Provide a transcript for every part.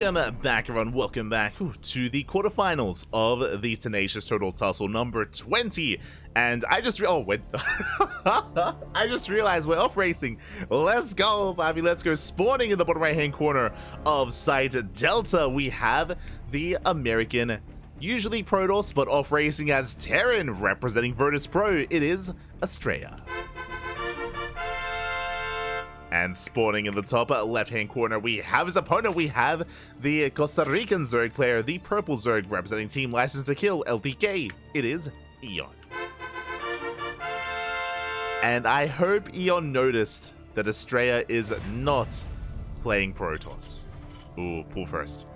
Back everyone, welcome back to the quarterfinals of the Tenacious Turtle Tussle number 20. And I just I just realized we're off racing. Let's go, Bobby, let's go. Spawning in the bottom right hand corner of site Delta, we have the American, usually Protoss, but off racing as Terran, representing Virtus Pro. It is Astrea. And spawning in the top left-hand corner, we have his opponent. We have the Costa Rican Zerg player, the purple Zerg, representing Team License to Kill, LTK. It is EON. And I hope EON noticed that Astrea is not playing Protoss. Ooh, pull first.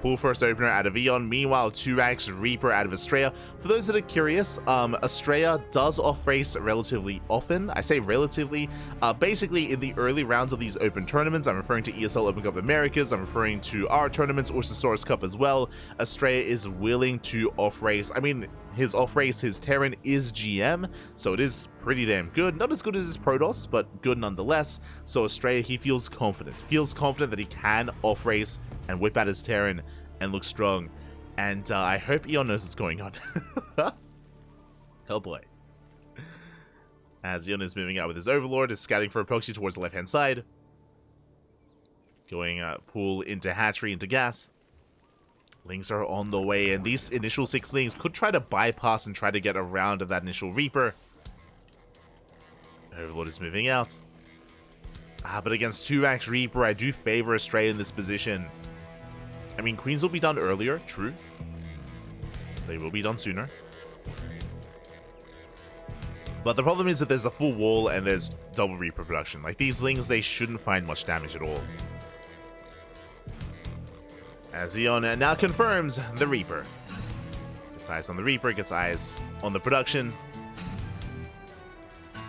Pull first opener out of EON. Meanwhile, 2x Reaper out of Astrea. For those that are curious, Astrea does off-race relatively often. I say relatively. Basically, in the early rounds of these open tournaments, I'm referring to ESL Open Cup Americas, I'm referring to our tournaments, Ursasaurus Cup as well, Astrea is willing to off-race. I mean, his off-race, his Terran is GM, so it is pretty damn good. Not as good as his Protoss, but good nonetheless. So Astrea, he feels confident. Feels confident that he can off-race and whip out his Terran and look strong. And I hope EON knows what's going on. Oh boy. As EON is moving out with his Overlord, is scouting for a proxy towards the left-hand side. Going pool into hatchery, into gas. Lings are on the way, and these initial 6 Lings could try to bypass and try to get around that initial Reaper. Overlord is moving out. But against 2x Reaper, I do favor Astrea in this position. I mean, Queens will be done earlier, true. They will be done sooner. But the problem is that there's a full wall and there's double Reaper production. Like, these Lings, they shouldn't find much damage at all. As EON now confirms the Reaper. Gets eyes on the Reaper, gets eyes on the production.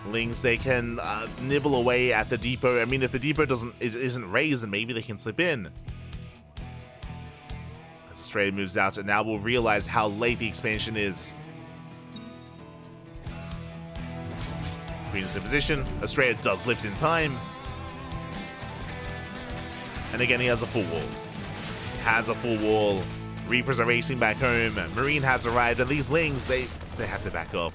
Lings, they can nibble away at the depot. I mean, if the depot isn't raised, then maybe they can slip in. As Astrea moves out, and now we'll realize how late the expansion is. Queen is in position. Astrea does lift in time. And again, he has a full wall. Has a full wall. Reapers are racing back home. Marine has arrived, and these Lings, they have to back up.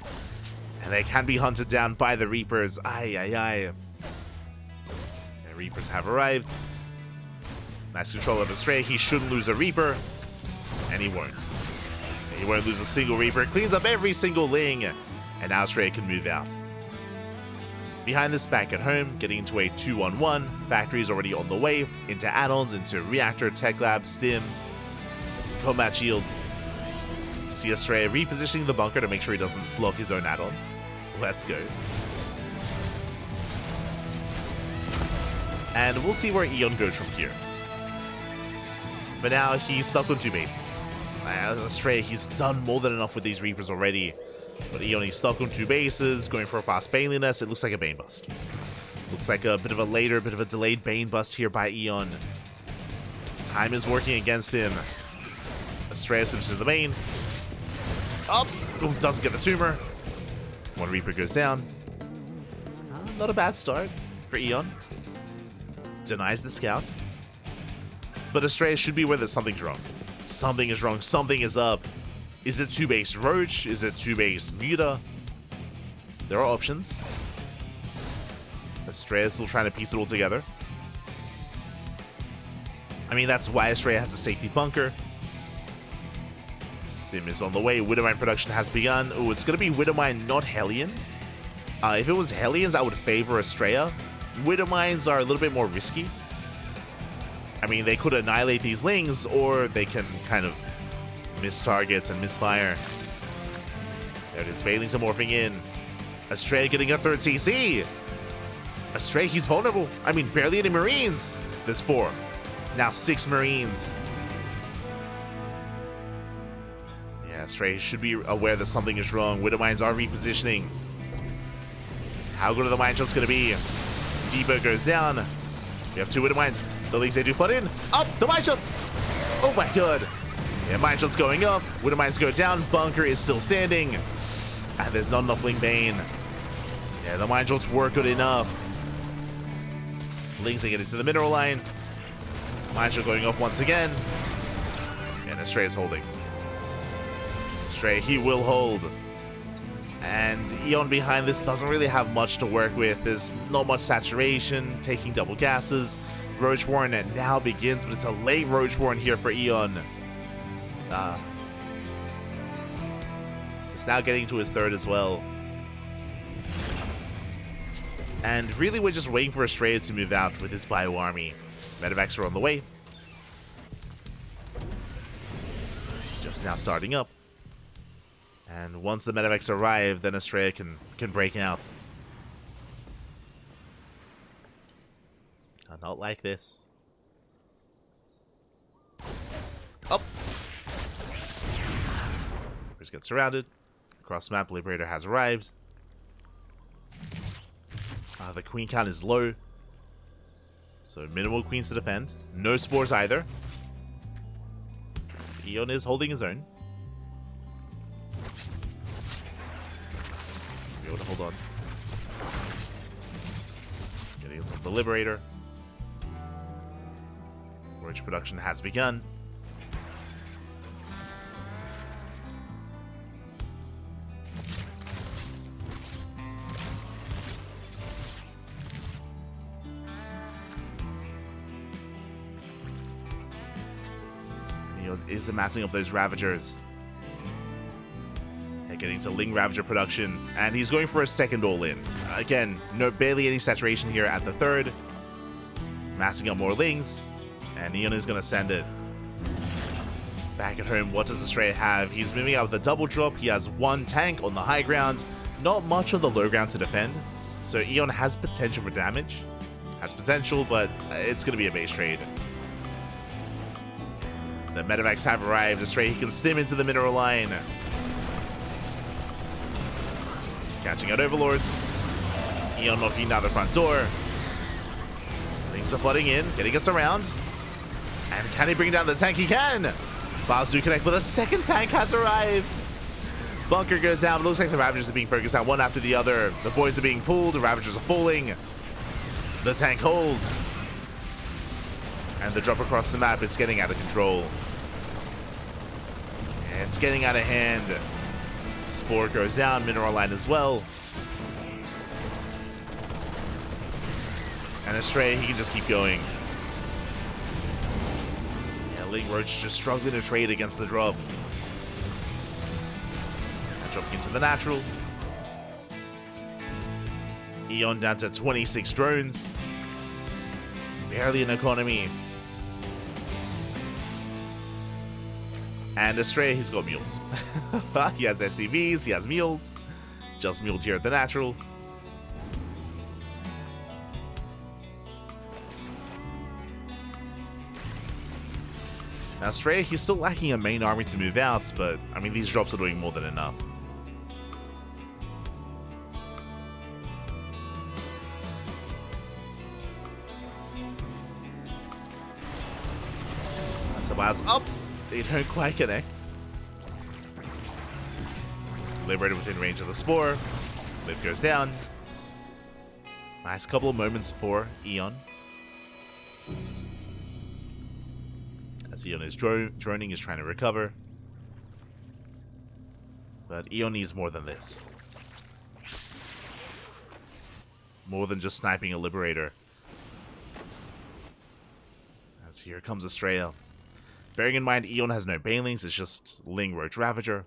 And they can be hunted down by the Reapers. Aye, aye, aye. The Reapers have arrived. Nice control of Astrea. He shouldn't lose a Reaper. And he won't. He won't lose a single Reaper. Cleans up every single Ling. And now Astrea can move out. Behind this, back at home, getting into a 2-on-1. Factory's already on the way. Into add-ons, into Reactor, Tech Lab, Stim. Combat Shields. See Astrea repositioning the bunker to make sure he doesn't block his own add-ons. Let's go. And we'll see where EON goes from here. For now, he's stuck on 2 bases. Astrea, he's done more than enough with these Reapers already. But EON, he's stuck on 2 bases, going for a fast Baneliness. It looks like a Bane Bust. Looks like a bit of a delayed Bane Bust here by EON. Time is working against him. Astrea slips to the Bane. Up! Oh, doesn't get the tumor. 1 Reaper goes down. Not a bad start for EON. Denies the scout. But Astrea should be aware that something's wrong. Something is wrong. Something is up. Is it 2-base Roach? Is it 2-base Muta? There are options. Astrea's still trying to piece it all together. I mean, that's why Astrea has a safety bunker. Stim is on the way. Widowmine production has begun. Oh, it's going to be Widowmine, not Hellion. If it was Hellions, I would favor Astrea. Widowmines are a little bit more risky. I mean, they could annihilate these Lings, or they can kind of miss targets and misfire. There it is. Banelings are morphing in. Astrea getting a 3rd CC. Astrea, he's vulnerable. I mean, barely any Marines. There's 4. Now 6 Marines. Yeah, Astrea should be aware that something is wrong. Widowmines are repositioning. How good are the mine shots going to be? Depot goes down. We have 2 Widowmines. The Lings, they do flood in. Up! The mine shots! Oh my god. Yeah, mine shots going up. Widowmines go down. Bunker is still standing. And there's not enough Ling Bane. Yeah, the mine shots were good enough. Lings, they get into the mineral line. Maestro going off once again. And Astrea is holding. Astrea, he will hold. And EON behind this doesn't really have much to work with. There's not much saturation, taking double gases. Roach Warren now begins, but it's a late Roach Warren here for EON. Just now getting to his third as well. And really we're just waiting for Astrea to move out with his bio army. Medevacs are on the way. Just now starting up. And once the medevacs arrive, then Astrea can break out. Not like this. Up. Just get surrounded. Cross map, Liberator has arrived. The queen count is low. So minimal queens to defend. No spores either. EON is holding his own. Be able to hold on. Getting on top of the Liberator. Roach production has begun. Is amassing up those Ravagers. They're getting to Ling Ravager production, and he's going for a second all-in. Again, barely any saturation here at the third. Massing up more Lings, and EON is going to send it. Back at home, what does Astrea have? He's moving out with a double drop. He has one tank on the high ground, not much on the low ground to defend. So EON has potential for damage. Has potential, but it's going to be a base trade. The medevacs have arrived. Astrea, he can stim into the mineral line. Catching out overlords. EON knocking down the front door. Things are flooding in, getting us around. And can he bring down the tank? He can! Bars do connect, but a second tank has arrived. Bunker goes down. It looks like the Ravagers are being focused on one after the other. The boys are being pulled. The Ravagers are falling. The tank holds. And the drop across the map, it's getting out of control. It's getting out of hand. Spore goes down, mineral line as well. And Astrea, he can just keep going. Yeah, Ling Roach just struggling to trade against the drop. Dropping into the natural. EON down to 26 drones. Barely an economy. And Astrea, he's got mules. He has SCVs, he has mules. Just muled here at the natural. Now Astrea, he's still lacking a main army to move out, but I mean these drops are doing more than enough. Sabah's up. They don't quite connect. Liberated within range of the spore. Lib goes down. Nice couple of moments for EON. As EON is droning, is trying to recover. But EON needs more than this. More than just sniping a Liberator. As here comes Astrea. Bearing in mind, EON has no Banelings, it's just Ling Roach Ravager.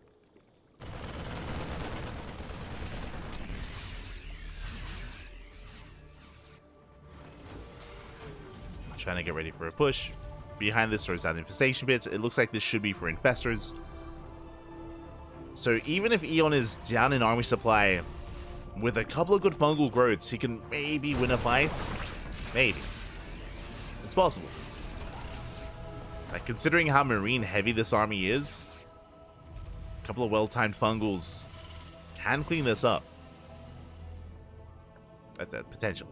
Trying to get ready for a push. Behind this throws out Infestation Bits. It looks like this should be for Infestors. So even if EON is down in army supply, with a couple of good fungal growths, he can maybe win a fight. Maybe. It's possible. Like, considering how marine heavy this army is, a couple of well-timed fungals can clean this up. Potentially.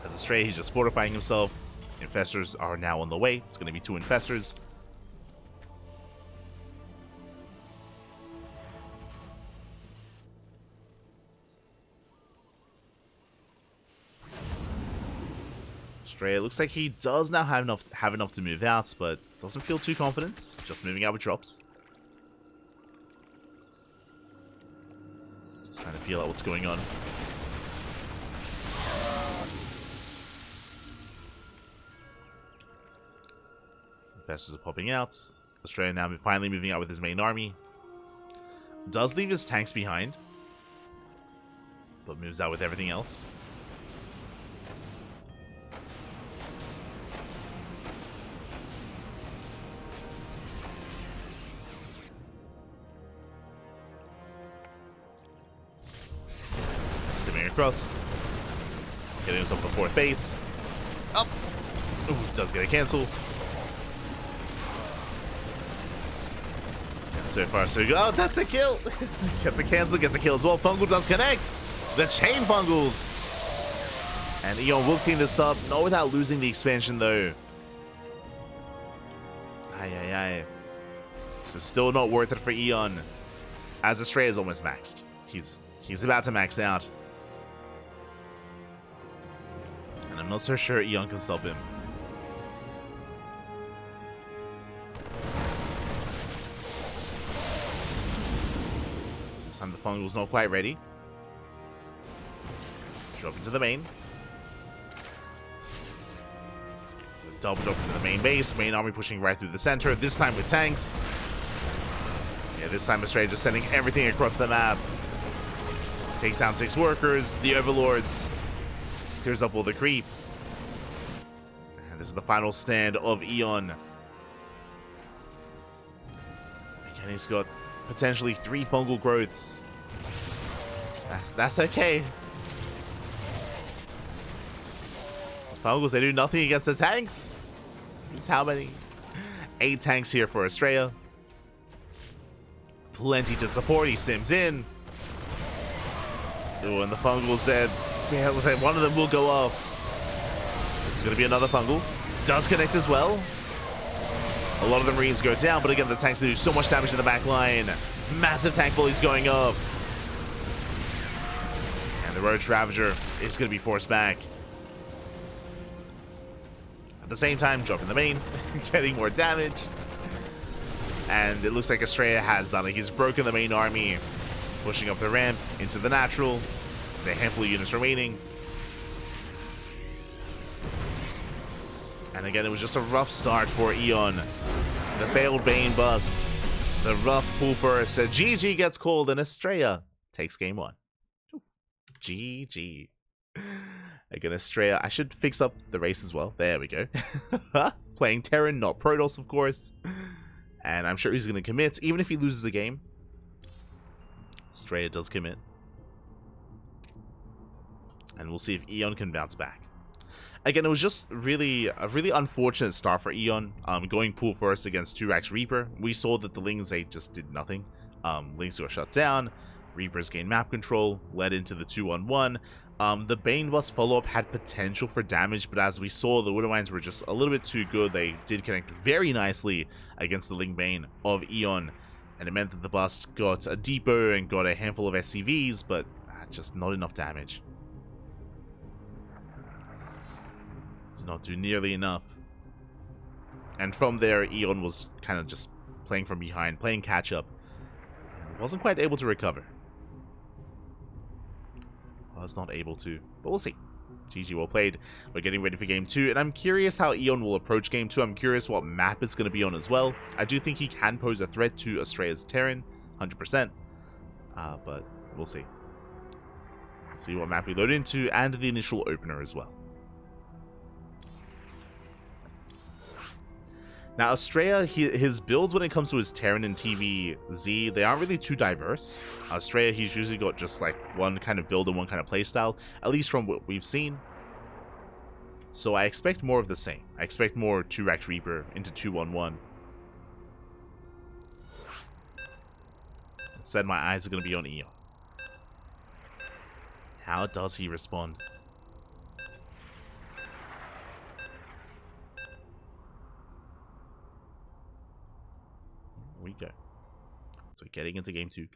As Astrea, he's just fortifying himself. Infestors are now on the way. It's going to be 2 Infestors. Astrea looks like he does now have enough to move out, but doesn't feel too confident. Just moving out with drops. Just trying to feel out what's going on. Investors are popping out. Astrea now finally moving out with his main army. Does leave his tanks behind, but moves out with everything else. Simming across. Getting himself to the fourth base. Up. Ooh, does get a cancel. So far, so good. Oh, that's a kill. Gets a cancel, gets a kill as well. Fungal does connect. The chain Fungals. And EON will clean this up. Not without losing the expansion, though. Aye. So still not worth it for EON. As Astrea is almost maxed. He's about to max out. And I'm not so sure EON can stop him. And the Fungal's not quite ready. Drop into the main. So double drop into the main base. Main army pushing right through the center. This time with tanks. Yeah, this time Astrea just sending everything across the map. Takes down 6 workers. The overlords. Clears up all the creep. And this is the final stand of EON. Again, he's got potentially 3 fungal growths. That's okay. Fungals, they do nothing against the tanks. Just how many? 8 tanks here for Astrea. Plenty to support. He sims in. Oh, and the Fungals said, yeah, one of them will go off. It's going to be another Fungal. Does connect as well. A lot of the Marines go down, but again, the tanks do so much damage in the back line. Massive tank volleys going up. And the Roach Ravager is going to be forced back. At the same time, dropping the main, getting more damage. And it looks like Astrea has done it. He's broken the main army, pushing up the ramp into the natural. There's a handful of units remaining. And again, it was just a rough start for EON. The failed Bane bust. The rough pull burst. GG gets called and Astrea takes game 1. GG. Again, Astrea. I should fix up the race as well. There we go. Playing Terran, not Protoss, of course. And I'm sure he's going to commit. Even if he loses the game, Astrea does commit. And we'll see if EON can bounce back. Again, it was just a really unfortunate start for EON, going pool first against 2-Rax Reaper. We saw that the Lings, they just did nothing. Lings were shut down, Reapers gained map control, led into the 2-on-1. The Bane Bust follow-up had potential for damage, but as we saw, the Widowmines were just a little bit too good. They did connect very nicely against the Ling Bane of EON, and it meant that the Bust got a depot and got a handful of SCVs, but just not enough damage. Did not do nearly enough. And from there, EON was kind of just playing from behind, playing catch-up. Wasn't quite able to recover. Was not able to, but we'll see. GG, well played. We're getting ready for game 2, and I'm curious how EON will approach game 2. I'm curious what map it's going to be on as well. I do think he can pose a threat to Astrea's Terran, 100%. But we'll see. See what map we load into, and the initial opener as well. Now, Astrea, his builds when it comes to his Terran and PvZ, they aren't really too diverse. Astrea, he's usually got just like one kind of build and one kind of playstyle, at least from what we've seen. So I expect more of the same. I expect more 2-Rax Reaper into 2-1-1. Instead, my eyes are going to be on EON. How does he respond? We go. So getting into game 2.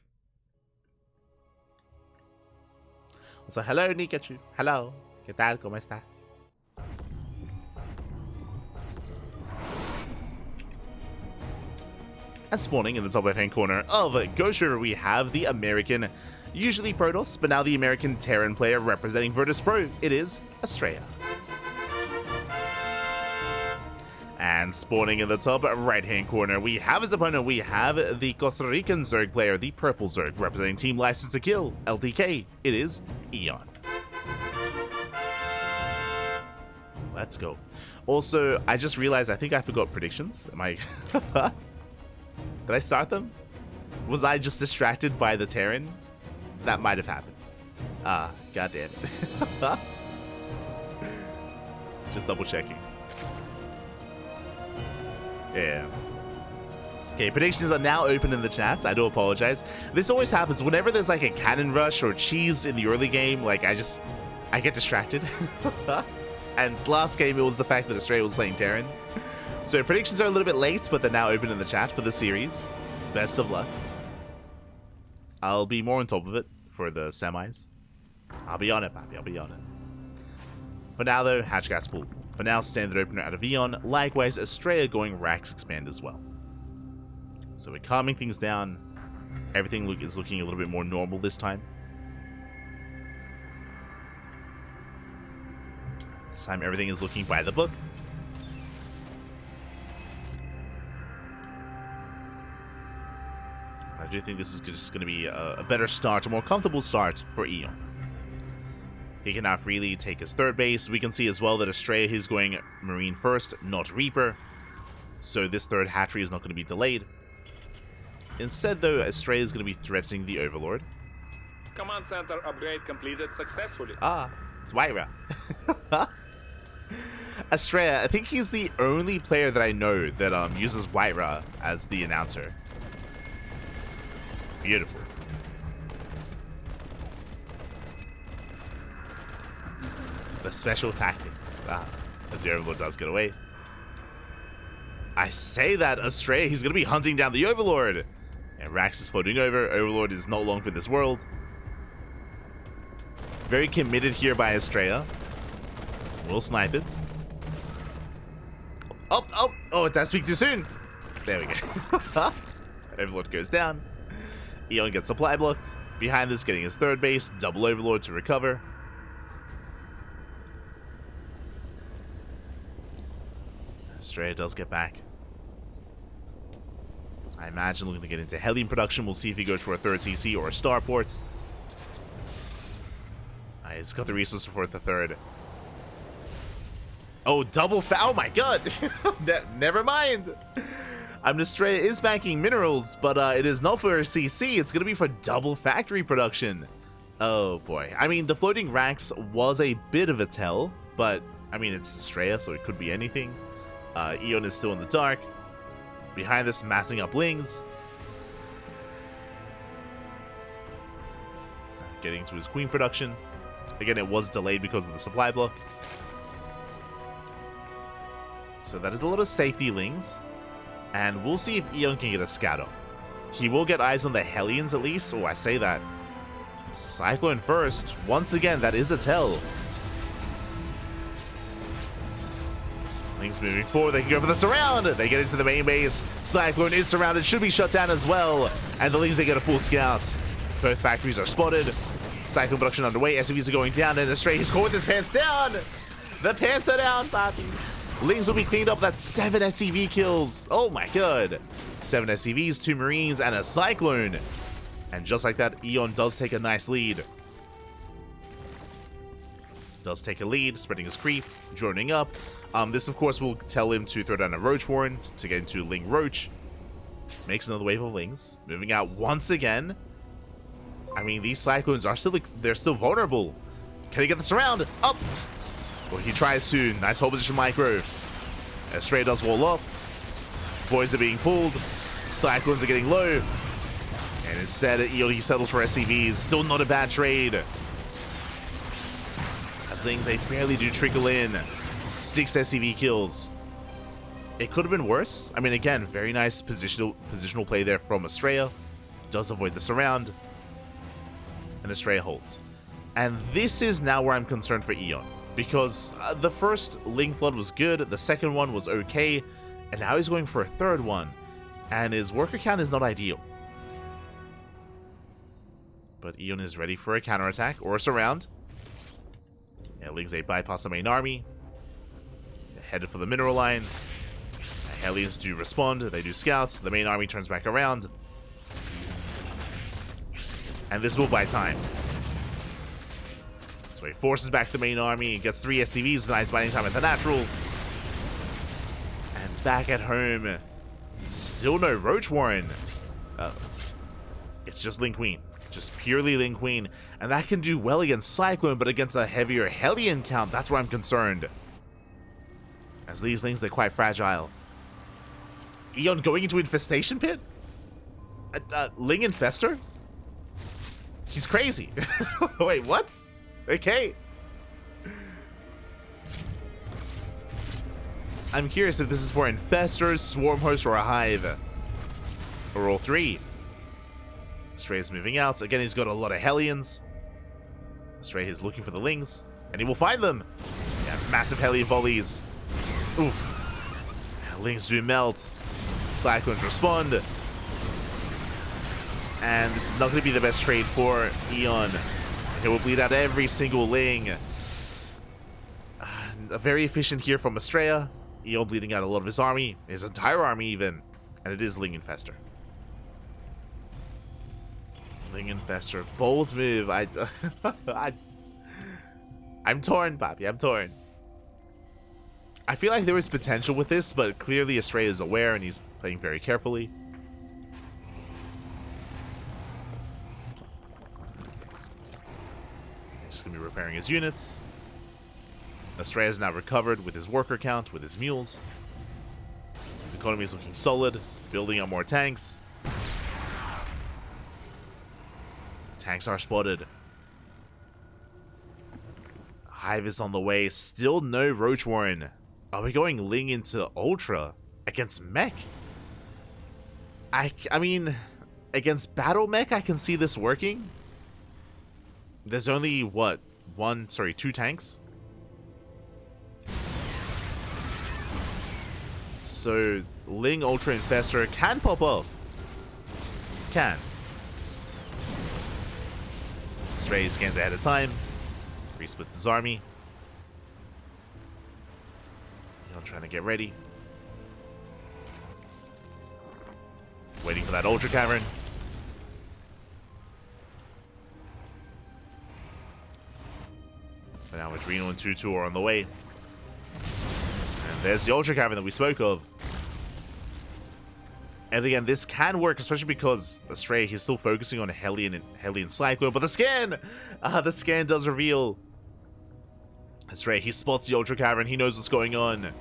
So hello Nikachu. Hello. ¿Qué tal? ¿Cómo estás? And spawning in the top left-hand corner of Ghost River, we have the American, usually Protoss, but now the American Terran player representing Virtus Pro. It is Astrea. And spawning in the top right-hand corner, we have his opponent. We have the Costa Rican Zerg player, the Purple Zerg, representing Team License to Kill, LTK. It is EON. Let's go. Also, I just realized I think I forgot predictions. Am I... Did I start them? Was I just distracted by the Terran? That might have happened. Ah, goddamn it. Just double checking. Yeah. Okay, predictions are now open in the chat. I do apologize. This always happens whenever there's like a cannon rush or cheese in the early game. Like I get distracted. And last game it was the fact that Astrea was playing Terran. So predictions are a little bit late, but they're now open in the chat for the series. Best of luck. I'll be more on top of it for the semis. I'll be on it, Pappy. I'll be on it. For now, though, Hatch Gas Pool. For now, standard opener out of EON. Likewise, Astrea going Rax Expand as well. So we're calming things down. Everything is looking a little bit more normal this time. This time, everything is looking by the book. I do think this is just going to be a better start, a more comfortable start for EON. He can now freely take his third base. We can see as well that Astrea is going Marine first, not Reaper. So this third hatchery is not going to be delayed. Instead, though, Astrea is going to be threatening the Overlord. Command center upgrade completed successfully. Ah, it's Wyra. Astrea, I think he's the only player that I know that uses Wyra as the announcer. Beautiful. The special tactics. Ah, as the Overlord does get away. I say that Astrea, he's going to be hunting down the Overlord. And Rax is floating over. Overlord is not long for this world. Very committed here by Astrea. We'll snipe it. Oh, it does speak too soon. There we go. Overlord goes down. EON gets supply blocked. Behind this, getting his third base. Double Overlord to recover. Astrea does get back. I imagine looking to get into Hellion production. We'll see if he goes for a third CC or a starport. He's got the resources for the third. Oh, double foul! Oh my god! Never mind! Astrea is banking minerals, but it is not for a CC. It's going to be for double factory production. Oh boy. I mean, the floating racks was a bit of a tell, but I mean, it's Astrea, so it could be anything. EON is still in the dark. Behind this, massing up Lings. Getting to his queen production. Again, it was delayed because of the supply block. So that is a lot of safety Lings. And we'll see if EON can get a scout off. He will get eyes on the Hellions at least. Oh, I say that. Cyclone first. Once again, that is a tell. Lings moving forward. They can go for the surround. They get into the main base. Cyclone is surrounded. Should be shut down as well. And the Lings, they get a full scout. Both factories are spotted. Cyclone production underway. SCVs are going down. And Astrea, he's caught with his pants down. The pants are down, Papi. Lings will be cleaned up. That's 7 SCV kills. Oh my god. 7 SCVs, 2 Marines, and a Cyclone. And just like that, EON does take a nice lead. Does take a lead, spreading his creep, droning up. This, of course, will tell him to throw down a Roach Warren to get into Ling Roach. Makes another wave of Lings. Moving out once again. I mean, these Cyclones are still, they're still vulnerable. Can he get the surround? Up! Well, he tries to. Nice hold position micro. Astrea does wall off. Boys are being pulled. Cyclones are getting low. And instead, EON, he settles for SCVs. Still not a bad trade. As Lings, they barely do trickle in. 6 SCV kills. It could have been worse. I mean, again, very nice positional play there from Astrea. Does avoid the surround. And Astrea holds. And this is now where I'm concerned for EON. Because the first Ling Flood was good, the second one was okay, and now he's going for a third one. And his worker count is not ideal. But EON is ready for a counterattack or a surround. Yeah, Lings, they bypass the main army. They're headed for the mineral line. The Hellions do respond. They do scouts. The main army turns back around. And this will buy time. So he forces back the main army, gets 3 SCVs, denies buying time at the natural. And back at home, still no Roach Warren. It's just Ling Queen. Just purely Ling Queen. And that can do well against Cyclone, but against a heavier Hellion count, that's where I'm concerned. As these Lings, they're quite fragile. EON going into Infestation Pit? Ling Infestor? He's crazy. Wait, what? Okay. I'm curious if this is for Infestors, Swarm Host, or a Hive. Or all 3. Astrea's moving out. Again, he's got a lot of Hellions. Astrea is looking for the Lings. And he will find them. Yeah, massive Hellion volleys. Oof. Lings do melt. Cyclones respond. And this is not going to be the best trade for EON. He will bleed out every single Ling. Very efficient here from Astrea. EON bleeding out a lot of his army. His entire army even. And it is Ling Infestor. Ling Infestor. Bold move. I'm torn, Poppy. I'm torn. I feel like there is potential with this, but clearly Astrea is aware and he's playing very carefully. Just gonna be repairing his units. Astrea is now recovered with his worker count, with his mules. His economy is looking solid, building up more tanks. Tanks are spotted. Hive is on the way. Still no Roach Warren. Are we going Ling into Ultra against Mech? I mean, against Battle Mech, I can see this working. There's only, what, 2 tanks? So, Ling Ultra Infestor can pop off. Can. Astrea scans ahead of time. Resplits his army. EON trying to get ready. Waiting for that Ultra Cavern. But now Adrenal and Tutu are on the way. And there's the Ultra Cavern that we spoke of. And again, this can work, especially because Astrea, he's still focusing on Hellion Cyclone. But the scan! The scan does reveal. Astrea, he spots the Ultra Cavern. He knows what's going on. There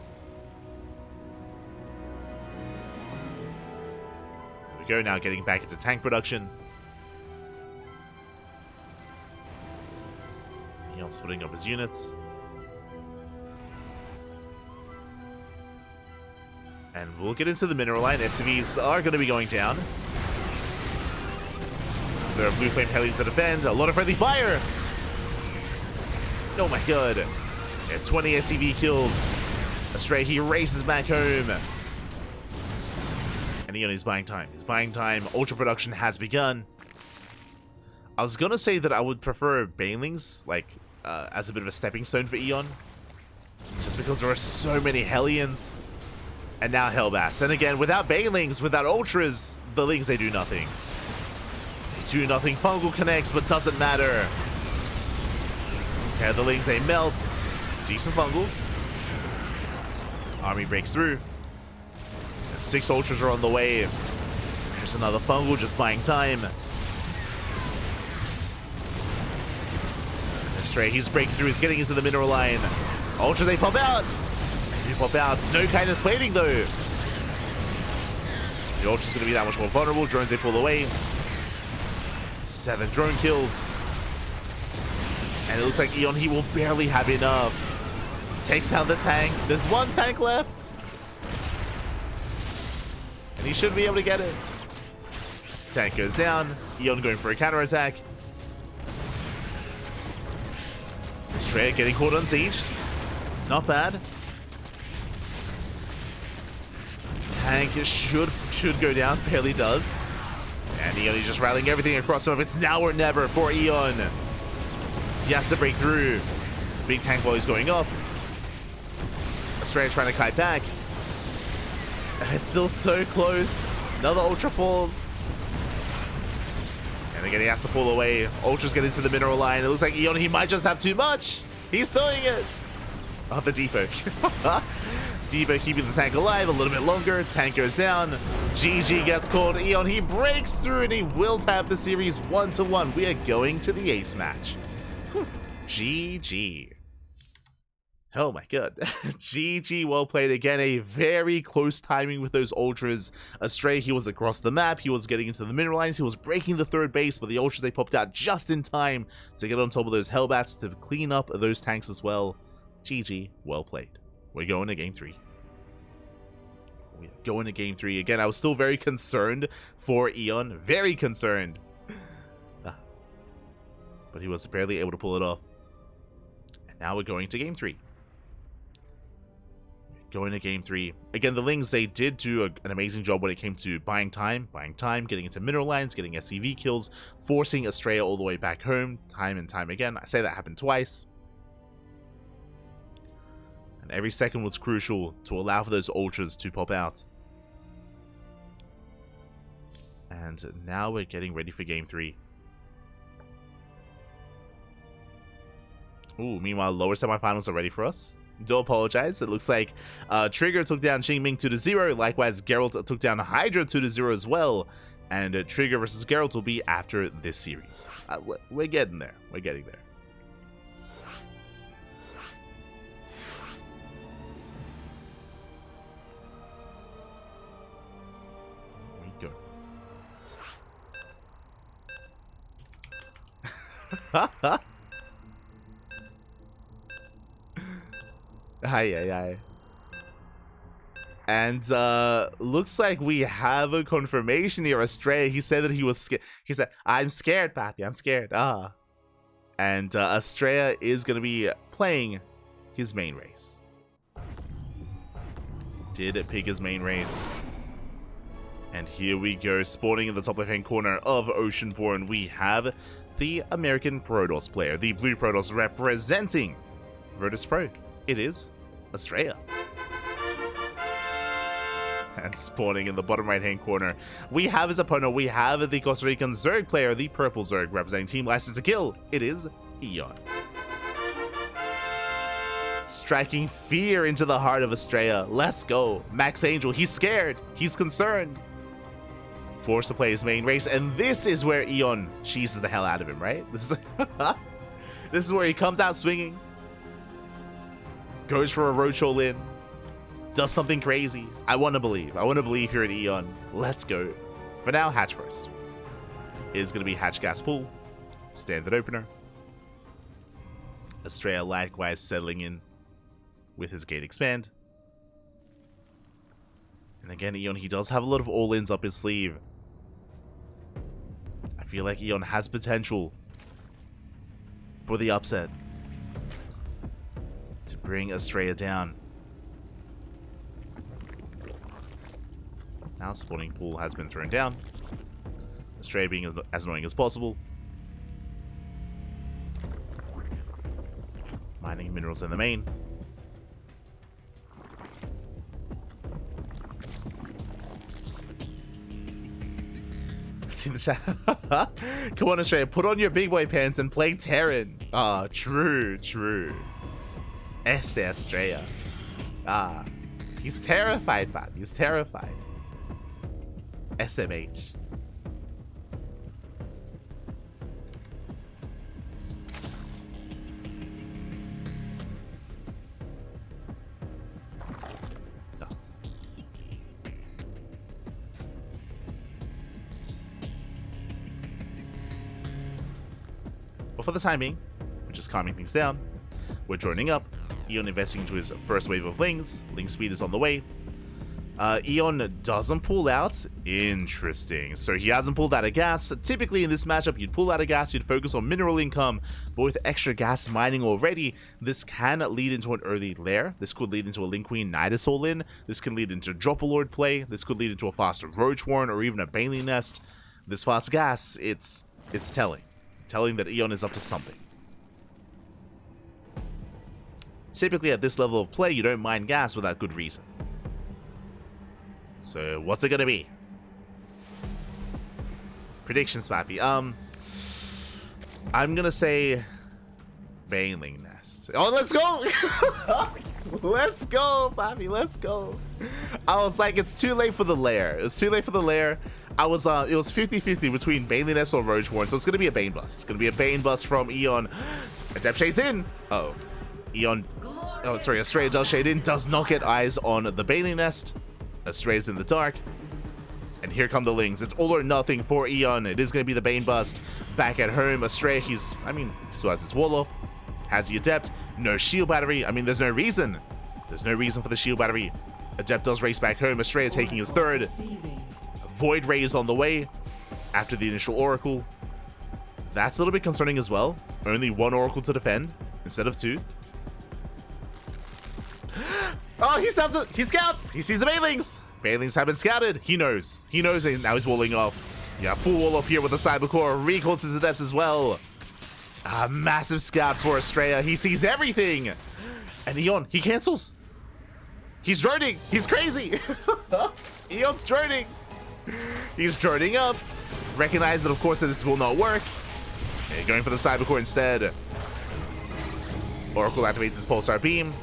we go, now getting back into tank production. EON splitting up his units. And we'll get into the mineral line. SCVs are going to be going down. There are blue flame Hellions to defend. A lot of friendly fire. Oh my god. Yeah, 20 SCV kills. Astrea, he races back home. And EON is buying time. He's buying time. Ultra production has begun. I was going to say that I would prefer Banelings, like, as a bit of a stepping stone for EON. Just because there are so many Hellions. And now Hellbats. And again, without Banelings, without Ultras, the Lings, they do nothing. They do nothing. Fungal connects, but doesn't matter. Okay, the Lings, they melt. Decent Fungals. Army breaks through. And 6 Ultras are on the way. There's another Fungal just buying time. Astrea, he's breaking through. He's getting into the mineral line. Ultras, they pop out. Pop out. No kindness plating though. The Ultra's going to be that much more vulnerable. Drones, they pull away. 7 drone kills. And it looks like EON, he will barely have enough. Takes out the tank. There's 1 tank left. And he should be able to get it. Tank goes down. EON going for a counterattack. Astrea getting caught unsieged. Not bad. tank should go down, barely does. And EON is just rallying everything across him. It's now or never for EON. He has to break through. Big tank volley's going up. Astrea trying to kite back. It's still so close. Another Ultra falls. And again, he has to pull away. Ultras get into the mineral line. It looks like EON, he might just have too much. He's throwing it. Oh, the depot. Depot keeping the tank alive a little bit longer. Tank goes down. GG gets called. EON, he breaks through and he will tap the series 1-1. We are going to the ace match. Whew. GG. Oh my god. GG, well played again. A very close timing with those ultras. Astrea, he was across the map. He was getting into the mineral lines. He was breaking the third base, but the ultras, they popped out just in time to get on top of those Hellbats to clean up those tanks as well. GG, well played. We're going to game 3. We're going to game 3. Again, I was still very concerned for EON. Very concerned. But he was barely able to pull it off. And now we're going to game 3. Going to game 3. Again, the Lings, they did do an amazing job when it came to buying time, getting into mineral lines, getting SCV kills, forcing Astrea all the way back home, time and time again. I say that happened twice. And every second was crucial to allow for those ultras to pop out. And now we're getting ready for game 3. Ooh, meanwhile, lower semifinals are ready for us. Do apologize. It looks like Trigger took down Xingming 2-0. Likewise, Geralt took down Hydra 2-0 as well. And Trigger versus Geralt will be after this series. We're getting there. We're getting there. Here we go. Aye. And looks like we have a confirmation here. Astrea, he said that he was scared. He said, "I'm scared, Papi. I'm scared." And Astrea is going to be playing his main race. Did pick his main race. And here we go, spawning in the top left-hand corner of Oceanborn. We have the American Protoss player, the blue Protoss representing Virtus Pro. It is Astrea. And spawning in the bottom right-hand corner, we have his opponent. We have the Costa Rican Zerg player, the purple Zerg, representing Team License to Kill. It is EON. Striking fear into the heart of Astrea. Let's go. Max Angel, he's scared. He's concerned. Forced to play his main race, and this is where EON cheeses the hell out of him, right? This is where he comes out swinging. Goes for a roach all in. Does something crazy. I want to believe. I want to believe here at EON. Let's go. For now, hatch first. It is going to be hatch gas pool. Standard opener. Astrea likewise settling in with his gate expand. And again, EON, he does have a lot of all-ins up his sleeve. I feel like EON has potential for the upset. To bring Astrea down. Now spawning pool has been thrown down. Astrea being as annoying as possible. Mining minerals in the main. See the chat. Come on, Astrea, put on your big boy pants and play Terran. Ah, true. Astrea. He's terrified, man. He's terrified. SMH. Oh. But for the time being, we're just calming things down. We're joining up. EON investing into his first wave of Lings. Ling speed is on the way. EON doesn't pull out. Interesting. So he hasn't pulled out a gas. Typically in this matchup, you'd pull out a gas, you'd focus on mineral income, but with extra gas mining already, this can lead into an early lair. This could lead into a Link Queen Nidus all-in. This can lead into Drop-a-Lord play. This could lead into a faster Roach Warren or even a Baneling Nest. This fast gas, it's telling that EON is up to something. Typically at this level of play, you don't mine gas without good reason. So, what's it gonna be? Predictions, Pappy. I'm gonna say Baneling Nest. Oh, let's go! Let's go, Pappy, let's go. I was like, it's too late for the lair. It's too late for the lair. It was 50-50 between Baneling Nest or Roach Warren, so it's gonna be a Bane Bust. It's gonna be a Bane Bust from EON. Adept Shade's in! Oh. EON. Oh, sorry, Astrea does shade in, does not get eyes on the Baneling Nest. Astrea's in the dark. And here come the Lings. It's all or nothing for EON. It is going to be the Bane Bust. Back at home, Astrea, he still has his wall off. Has the Adept. No shield battery. I mean, there's no reason. There's no reason for the shield battery. Adept does race back home. Astrea taking his third. Void Rays on the way after the initial Oracle. That's a little bit concerning as well. Only one Oracle to defend instead of two. Oh, he scouts! He sees the Banelings! Banelings have been scouted. He knows. He knows it. Now he's walling off. Yeah, full wall off here with the Cybercore. Recalls his Adepts as well. A massive scout for Astrea. He sees everything. And EON, he cancels. He's droning. He's crazy. EON's droning. He's droning up. Recognize that, of course, that this will not work. Okay, going for the Cybercore instead. Oracle activates his Pulsar Beam.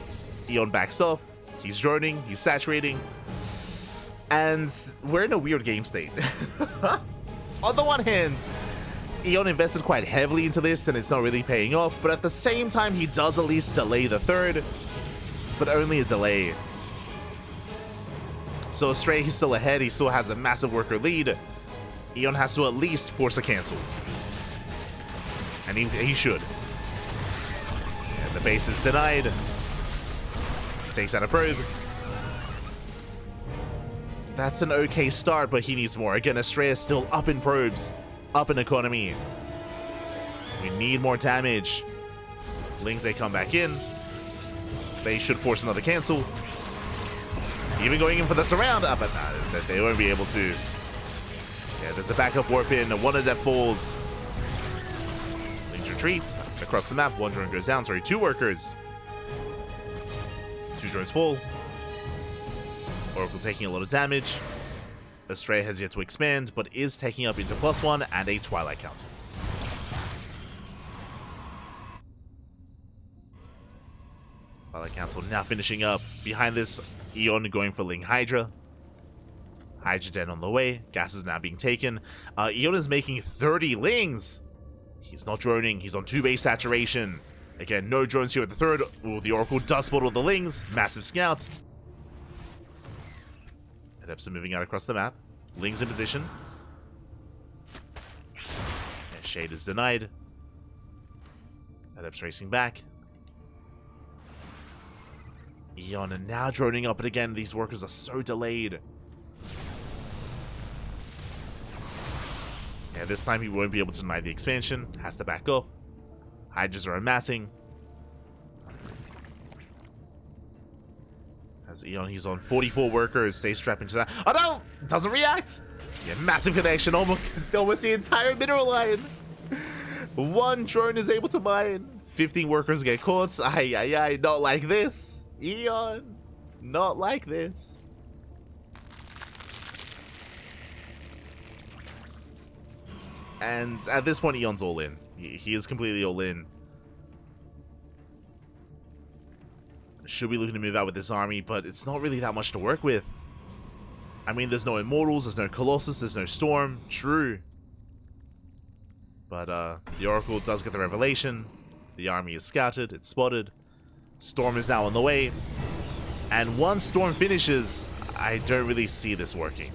EON backs off. He's droning. He's saturating. And we're in a weird game state. On the one hand, EON invested quite heavily into this and it's not really paying off, but at the same time, he does at least delay the third, but only a delay. So Astrea, he's still ahead. He still has a massive worker lead. EON has to at least force a cancel. And he should. And the base is denied. Takes out a probe. That's an okay start, but he needs more. Again, Astrea is still up in probes, up in economy. We need more damage. Lings, they come back in. They should force another cancel. Even going in for the surround, but they won't be able to. Yeah, there's a backup warp in. One of that falls. Lings retreat across the map. One drone goes down. Sorry, two workers. Two drones fall. Oracle taking a lot of damage. Astrea has yet to expand, but is taking up into +1 and a Twilight Council. Twilight Council now finishing up. Behind this, EON going for Ling Hydra. Hydra Den on the way. Gas is now being taken. EON is making 30 Lings. He's not droning. He's on 2 base saturation. Again, no drones here at the third. Ooh, the Oracle does spot all the Lings. Massive scout. Adepts are moving out across the map. Lings in position. And Shade is denied. Adepts racing back. EON are now droning up, but again, these workers are so delayed. Yeah, this time he won't be able to deny the expansion. Has to back off. Hydras are amassing. As EON, he's on 44 workers. Stay strapped into that. Oh no! Doesn't react! Yeah, massive connection. Almost the entire mineral line. One drone is able to mine. 15 workers get caught. Ay, ay, ay. Not like this. EON. Not like this. And at this point, EON's all in. He is completely all in. Should be looking to move out with this army, but it's not really that much to work with. I mean, there's no Immortals, there's no Colossus, there's no Storm. True. But the Oracle does get the revelation. The army is scouted, it's spotted. Storm is now on the way. And once Storm finishes, I don't really see this working.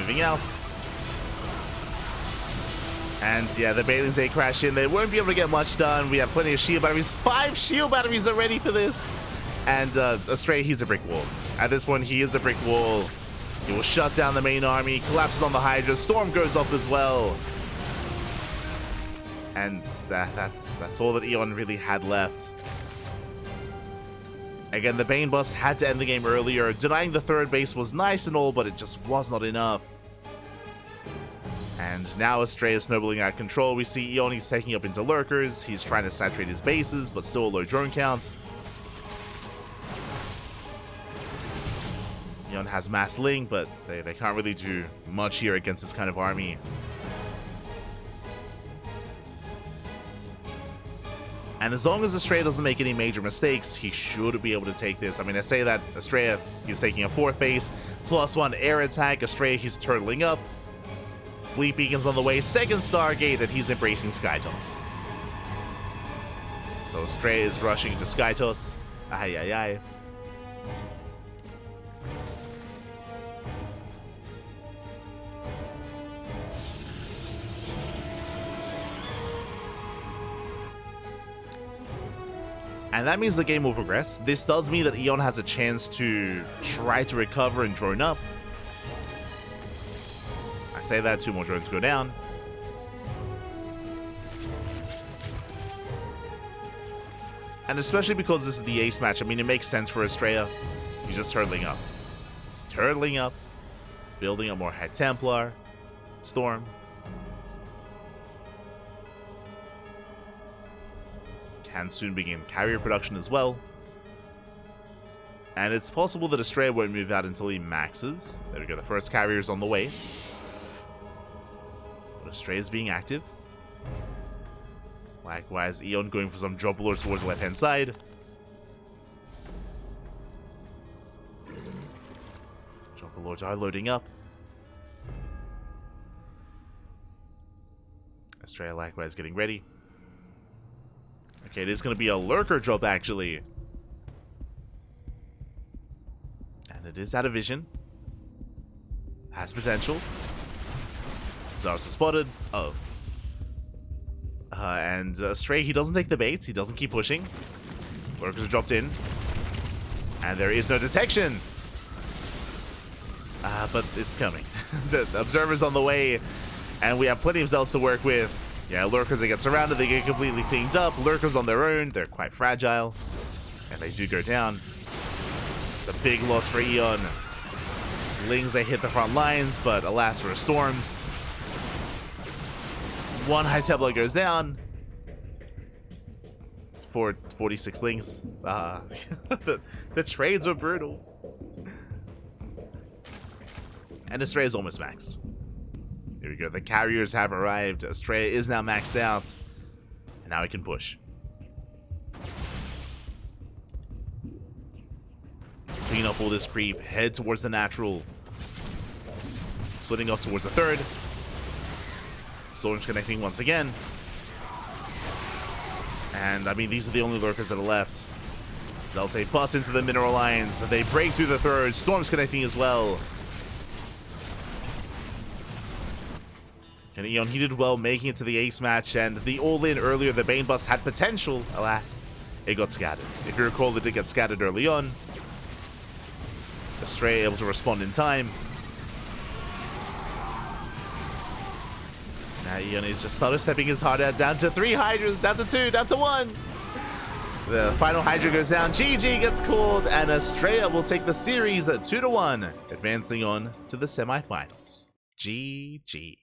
moving out. And yeah, the Banelings, they crash in. They won't be able to get much done. We have plenty of shield batteries. 5 shield batteries are ready for this. And Astrea, he's a brick wall. At this point, he is a brick wall. He will shut down the main army, collapses on the Hydra. Storm goes off as well. And that's all that EON really had left. Again, the Bane bust had to end the game earlier. Denying the third base was nice and all, but it just was not enough. And now Astrea is snowballing out of control. We see EON, he's taking up into lurkers. He's trying to saturate his bases, but still a low drone count. EON has mass link, but they can't really do much here against this kind of army. And as long as Astrea doesn't make any major mistakes, he should be able to take this. I mean, I say that Astrea, he's taking a 4th base, +1 air attack. Astrea, he's turtling up. Fleet beacons on the way, 2nd Stargate, and he's embracing Sky Toss. So Astrea is rushing to Sky Toss. Ay, ay, ay. And that means the game will progress. This does mean that EON has a chance to try to recover and drone up. I say that, 2 more drones go down. And especially because this is the ace match, I mean, it makes sense for Astrea. He's just turtling up. He's turtling up, building up more Head Templar, Storm. Can soon begin carrier production as well. And it's possible that Astrea won't move out until he maxes. There we go, the first carrier's on the way. But Astrea is being active. Likewise, EON going for some drop lords towards the left-hand side. Drop lords are loading up. Astrea likewise getting ready. Okay, it is going to be a lurker drop, actually. And it is out of vision. Has potential. Zarsa spotted. Oh. And Astrea, he doesn't take the bait. He doesn't keep pushing. Lurkers are dropped in. And there is no detection. But it's coming. The observer's on the way. And we have plenty of Zealots to work with. Yeah, Lurkers, they get surrounded, they get completely cleaned up. Lurkers on their own, they're quite fragile. And they do go down. It's a big loss for EON. Lings, they hit the front lines, but alas for Storms. 1 High Templar goes down. 46 Lings. The trades were brutal. And Astrea is almost maxed. Here we go, the carriers have arrived. Astrea is now maxed out. And now he can push. Clean up all this creep, head towards the natural. Splitting off towards the 3rd. Storm's connecting once again. And I mean, these are the only lurkers that are left. They'll say bust into the mineral lines. They break through the 3rd. Storm's connecting as well. And EON, he did well making it to the ace match, and the all-in earlier, the Bane bust had potential. Alas, it got scattered. If you recall, it did get scattered early on. Astrea able to respond in time. Now EON is just started stepping his heart out, down to 3 Hydras, down to 2, down to 1. The final Hydra goes down, GG gets called, and Astrea will take the series at 2-1, advancing on to the semifinals. GG.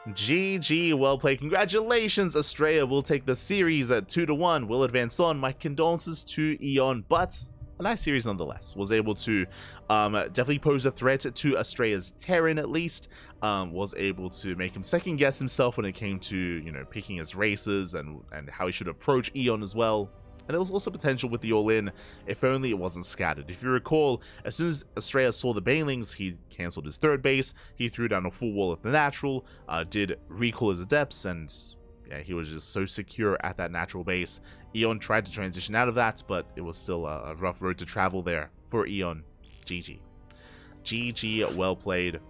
GG, well played. Congratulations, Astrea will take the series at 2-1. Will advance on. My condolences to EON, but a nice series nonetheless. Was able to definitely pose a threat to Astrea's Terran at least. Was able to make him second guess himself when it came to, you know, picking his races and how he should approach EON as well. And there was also potential with the all-in, if only it wasn't scattered. If you recall, as soon as Astrea saw the Banelings, he cancelled his 3rd base, he threw down a full wall at the natural, did recall his adepts, and yeah, he was just so secure at that natural base. EON tried to transition out of that, but it was still a rough road to travel there for EON. GG. GG, well played.